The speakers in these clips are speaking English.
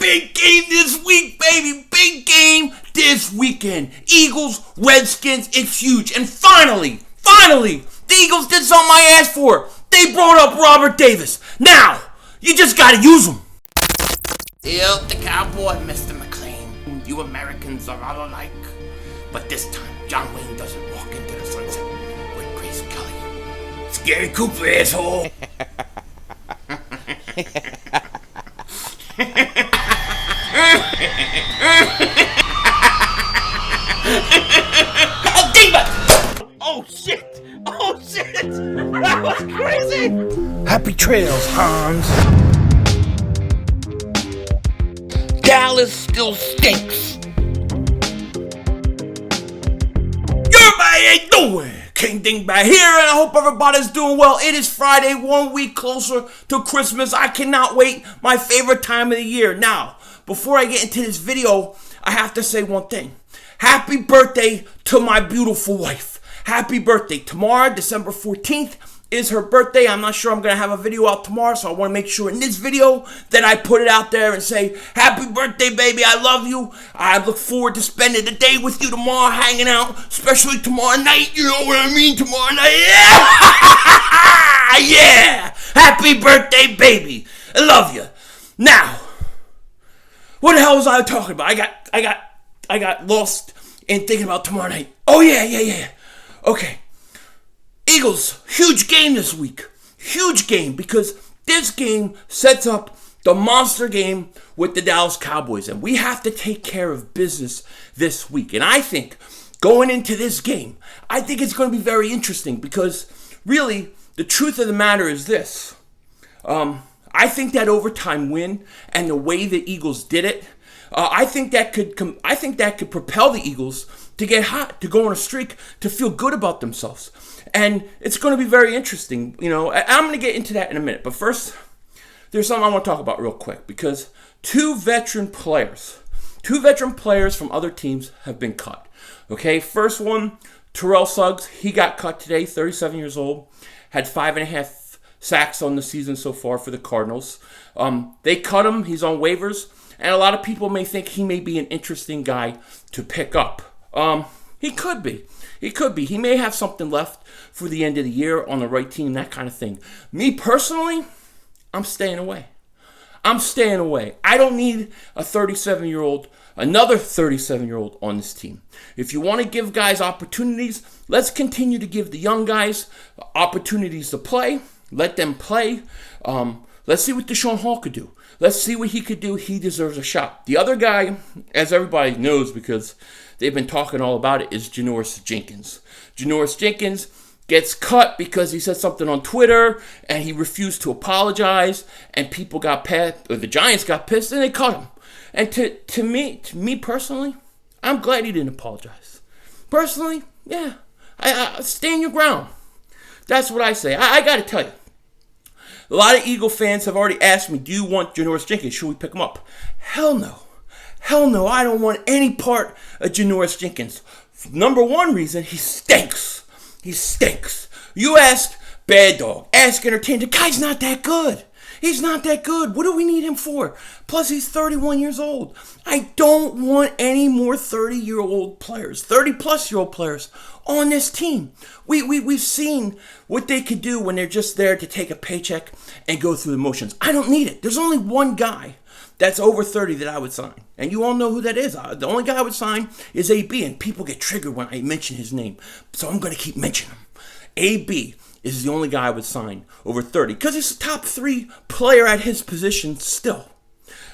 Big game this week, baby. Big game this weekend. Eagles, Redskins, it's huge. And finally, the Eagles did something I asked for. They brought up Robert Davis. Now, you just gotta use him. Still the cowboy, Mr. McLean. You Americans are all alike. But this time, John Wayne doesn't walk into the sunset with Grace Kelly. Scary Cooper, asshole. Oh shit! That was crazy! Happy trails, Hans. Dallas still stinks. Everybody ain't doing. King Dingbat here, and I hope everybody's doing well. It is Friday, 1 week closer to Christmas. I cannot wait. My favorite time of the year. Now, before I get into this video, I have to say one thing. Happy birthday to my beautiful wife. Happy birthday. Tomorrow, December 14th, is her birthday. I'm not sure I'm going to have a video out tomorrow, so I want to make sure in this video that I put it out there and say, happy birthday, baby. I love you. I look forward to spending the day with you tomorrow, hanging out, especially tomorrow night. You know what I mean? Tomorrow night. Yeah! Yeah! Happy birthday, baby. I love you. Now, what the hell was I talking about? I got lost in thinking about tomorrow night. Oh, yeah. Okay. Eagles, huge game this week. Huge game because this game sets up the monster game with the Dallas Cowboys. And we have to take care of business this week. And I think going into this game, I think it's going to be very interesting because really the truth of the matter is this. I think that overtime win and the way the Eagles did it, I think that could propel the Eagles to get hot, to go on a streak, to feel good about themselves. And it's going to be very interesting. You know, I'm going to get into that in a minute. But first, there's something I want to talk about real quick because two veteran players from other teams have been cut. Okay, first one, Terrell Suggs. He got cut today, 37 years old. Had 5.5 sacks on the season so far for the Cardinals. They cut him. He's on waivers. And a lot of people may think he may be an interesting guy to pick up. He could be. He may have something left for the end of the year on the right team, that kind of thing. Me personally, I'm staying away. I don't need another 37-year-old on this team. If you want to give guys opportunities, let's continue to give the young guys opportunities to play. Let them play. Let's see what Deshaun Hall could do. Let's see what he could do. He deserves a shot. The other guy, as everybody knows because they've been talking all about it, is Janoris Jenkins. Janoris Jenkins gets cut because he said something on Twitter and he refused to apologize and people got pissed, or the Giants got pissed and they cut him. And to me personally, I'm glad he didn't apologize. Personally, yeah, I stand your ground. That's what I say. I got to tell you. A lot of Eagle fans have already asked me, do you want Janoris Jenkins? Should we pick him up? Hell no. I don't want any part of Janoris Jenkins. Number one reason, he stinks. You ask Bad Dog, ask Entertainer, the guy's not that good. He's not that good. What do we need him for? Plus, he's 31 years old. I don't want any more 30-year-old players, 30-plus-year-old players on this team. We've seen what they could do when they're just there to take a paycheck and go through the motions. I don't need it. There's only one guy that's over 30 that I would sign. And you all know who that is. The only guy I would sign is AB, and people get triggered when I mention his name. So I'm going to keep mentioning him. AB is the only guy I would sign over 30 because he's a top 3 player at his position still.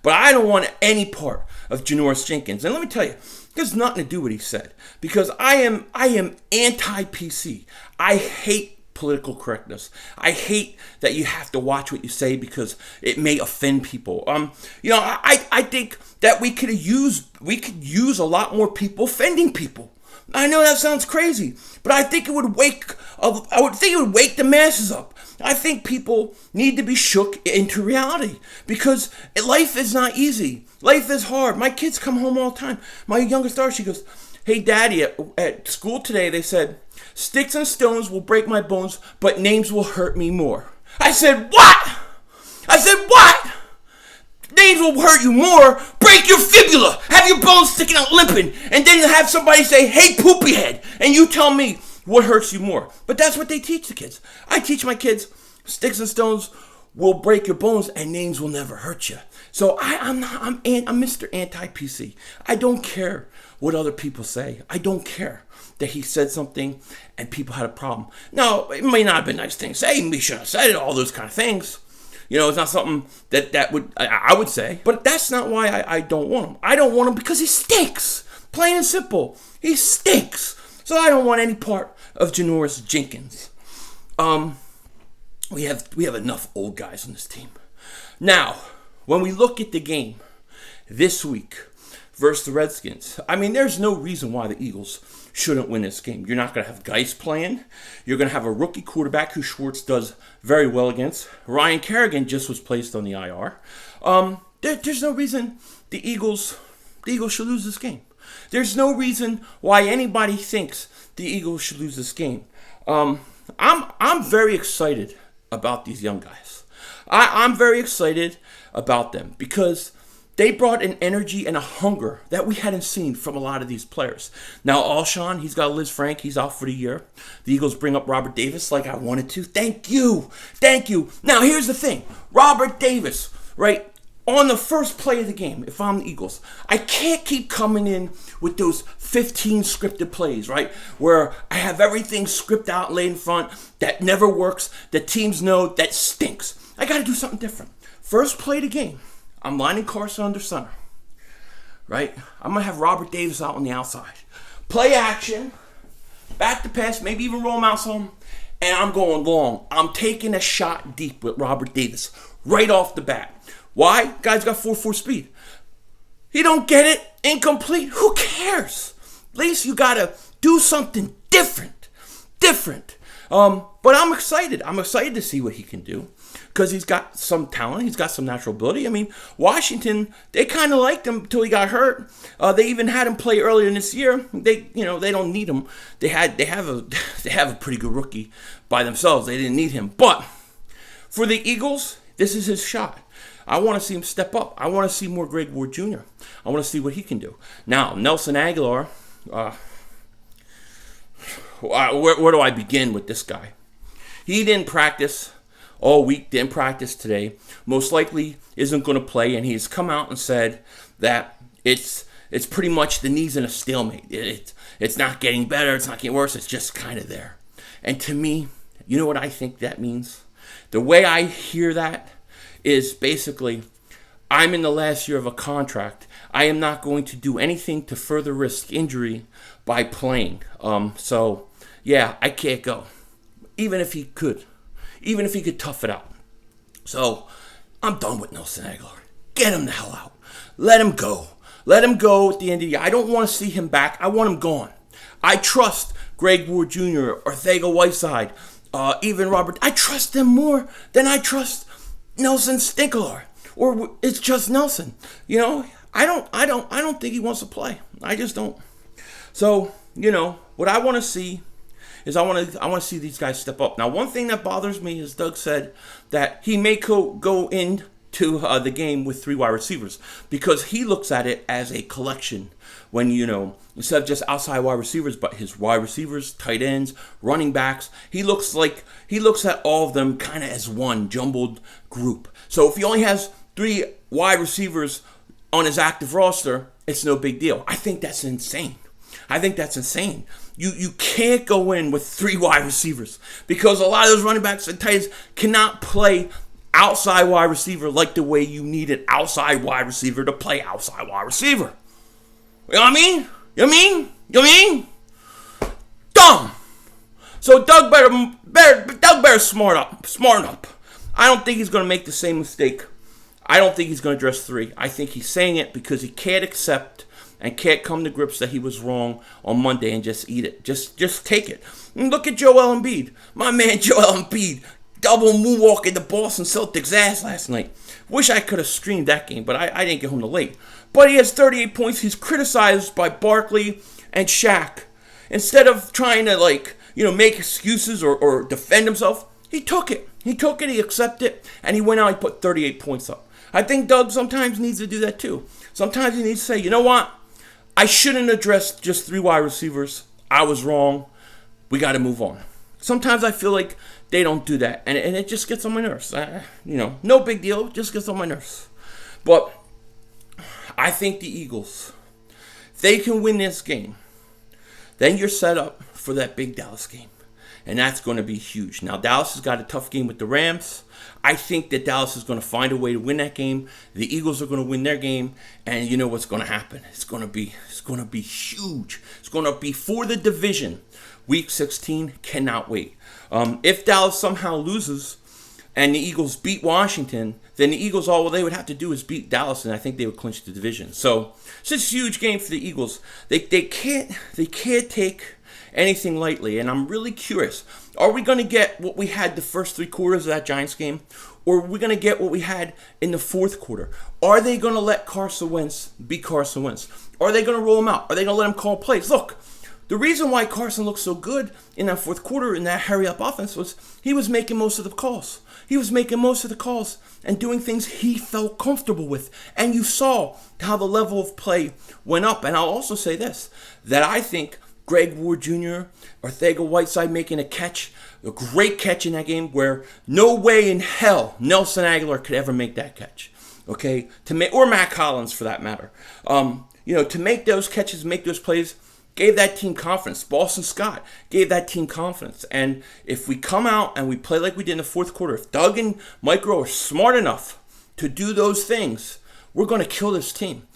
But I don't want any part of Janoris Jenkins. And let me tell you, it has nothing to do with what he said because I am anti-PC. I hate political correctness. I hate that you have to watch what you say because it may offend people. I think that we could use a lot more people offending people. I know that sounds crazy, but I think it would wake the masses up. I think people need to be shook into reality because life is not easy. Life is hard. My kids come home all the time. My youngest daughter, she goes, "Hey, Daddy, at school today they said, sticks and stones will break my bones, but names will hurt me more." I said, "What?" things will hurt you more. Break your fibula, have your bones sticking out limping, and then have somebody say, hey, poopy head, and you tell me what hurts you more. But that's what they teach the kids. I teach my kids, sticks and stones will break your bones and names will never hurt you. So I'm Mr. Anti-PC. I don't care what other people say. I don't care that he said something and people had a problem. No, it may not have been nice things to say. We should have said it, all those kind of things. It's not something that I would say. But that's not why I don't want him. I don't want him because he stinks. Plain and simple. He stinks. So I don't want any part of Janoris Jenkins. We have enough old guys on this team. Now, when we look at the game this week versus the Redskins, there's no reason why the Eagles shouldn't win this game. You're not going to have Geis playing. You're going to have a rookie quarterback who Schwartz does very well against. Ryan Kerrigan just was placed on the IR. There's no reason the Eagles should lose this game. There's no reason why anybody thinks the Eagles should lose this game. I'm very excited about these young guys. I'm very excited about them because they brought an energy and a hunger that we hadn't seen from a lot of these players. Now, Alshon, he's got Liz Frank. He's out for the year. The Eagles bring up Robert Davis like I wanted to. Thank you. Now, here's the thing. Robert Davis, right, on the first play of the game, if I'm the Eagles, I can't keep coming in with those 15 scripted plays, right, where I have everything scripted out and laid in front that never works, that teams know that stinks. I got to do something different. First play of the game, I'm lining Carson under center, right? I'm going to have Robert Davis out on the outside. Play action, back to pass, maybe even roll him out some, and I'm going long. I'm taking a shot deep with Robert Davis right off the bat. Why? Guy's got 4.4 speed. He don't get it, incomplete. Who cares? At least you got to do something different. But I'm excited. I'm excited to see what he can do. Because he's got some talent. He's got some natural ability. Washington, they kind of liked him until he got hurt. They even had him play earlier this year. They don't need him. They have a pretty good rookie by themselves. They didn't need him. But for the Eagles, this is his shot. I want to see him step up. I want to see more Greg Ward Jr. I want to see what he can do. Now, Nelson Aguilar, where do I begin with this guy? He didn't practice all week, didn't practice today, most likely isn't going to play, and he's come out and said that it's pretty much the knee's in a stalemate. It's not getting better, it's not getting worse, it's just kind of there. And to me, you know what I think that means? The way I hear that is basically, I'm in the last year of a contract. I am not going to do anything to further risk injury by playing. So, yeah, I can't go. Even if he could tough it out. So, I'm done with Nelson Aguilar. Get him the hell out. Let him go. Let him go at the end of the year. I don't want to see him back. I want him gone. I trust Greg Ward Jr., Ortega-Whiteside, even Robert. I trust them more than I trust Nelson Stinkler. Or it's just Nelson. I don't think he wants to play. I just don't. So, what I want to see is I want to see these guys step up. Now, one thing that bothers me is Doug said that he may go into the game with 3 wide receivers because he looks at it as a collection when, instead of just outside wide receivers, but his wide receivers, tight ends, running backs, he looks at all of them kind of as one jumbled group. So if he only has 3 wide receivers on his active roster, it's no big deal. I think that's insane. You can't go in with 3 wide receivers because a lot of those running backs and tight ends cannot play outside wide receiver like the way you need an outside wide receiver to play outside wide receiver. You know what I mean? Dumb. So Doug better smart up. I don't think he's going to make the same mistake. I don't think he's going to dress 3. I think he's saying it because he can't accept and can't come to grips that he was wrong on Monday and just eat it. Just take it. And look at Joel Embiid. My man Joel Embiid double moonwalking the Boston Celtics ass last night. Wish I could have streamed that game, but I didn't get home till late. But he has 38 points. He's criticized by Barkley and Shaq. Instead of trying to make excuses or defend himself, he took it. He accepted it, and he went out and put 38 points up. I think Doug sometimes needs to do that too. Sometimes he needs to say, you know what? I shouldn't address just 3 wide receivers. I was wrong. We got to move on. Sometimes I feel like they don't do that, and it just gets on my nerves. No big deal. It just gets on my nerves. But I think the Eagles, if they can win this game, then you're set up for that big Dallas game. And that's going to be huge. Now, Dallas has got a tough game with the Rams. I think that Dallas is going to find a way to win that game. The Eagles are going to win their game. And you know what's going to happen? It's going to be huge. It's going to be for the division. Week 16, cannot wait. If Dallas somehow loses and the Eagles beat Washington, then the Eagles, all they would have to do is beat Dallas, and I think they would clinch the division. So it's just a huge game for the Eagles. They can't take anything lightly, and I'm really curious. Are we going to get what we had the first 3 quarters of that Giants game, or are we going to get what we had in the fourth quarter? Are they going to let Carson Wentz be Carson Wentz? Are they going to roll him out? Are they going to let him call plays? Look, the reason why Carson looked so good in that fourth quarter in that hurry-up offense was he was making most of the calls. He was making most of the calls and doing things he felt comfortable with. And you saw how the level of play went up. And I'll also say this, that I think Greg Ward Jr., Arcega-Whiteside making a great catch in that game where no way in hell Nelson Aguilar could ever make that catch. Okay? Or Matt Collins for that matter. To make those catches, make those plays, gave that team confidence. Boston Scott gave that team confidence. And if we come out and we play like we did in the fourth quarter, if Doug and Mike Rowe are smart enough to do those things, we're going to kill this team.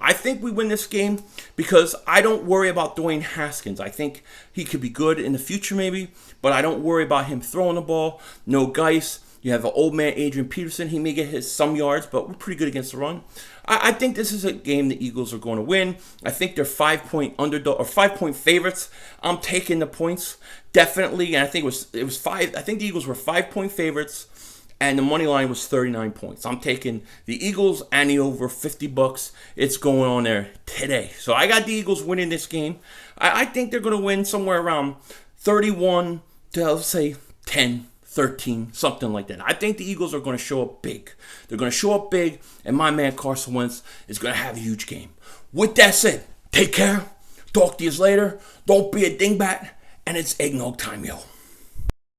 I think we win this game because I don't worry about Dwayne Haskins. I think he could be good in the future maybe, but I don't worry about him throwing the ball. No Geis. You have an old man, Adrian Peterson. He may get some yards, but we're pretty good against the run. I think this is a game the Eagles are going to win. I think they're 5-point underdog or 5-point favorites. I'm taking the points definitely, and I think it was 5. I think the Eagles were 5-point favorites, and the money line was 39 points. I'm taking the Eagles and the over $50. It's going on there today. So I got the Eagles winning this game. I think they're going to win somewhere around 31 to, let's say, 10. 13, something like that. I think the Eagles are going to show up big. They're going to show up big, and my man Carson Wentz is going to have a huge game. With that said, take care. Talk to you later. Don't be a dingbat, and it's eggnog time, yo.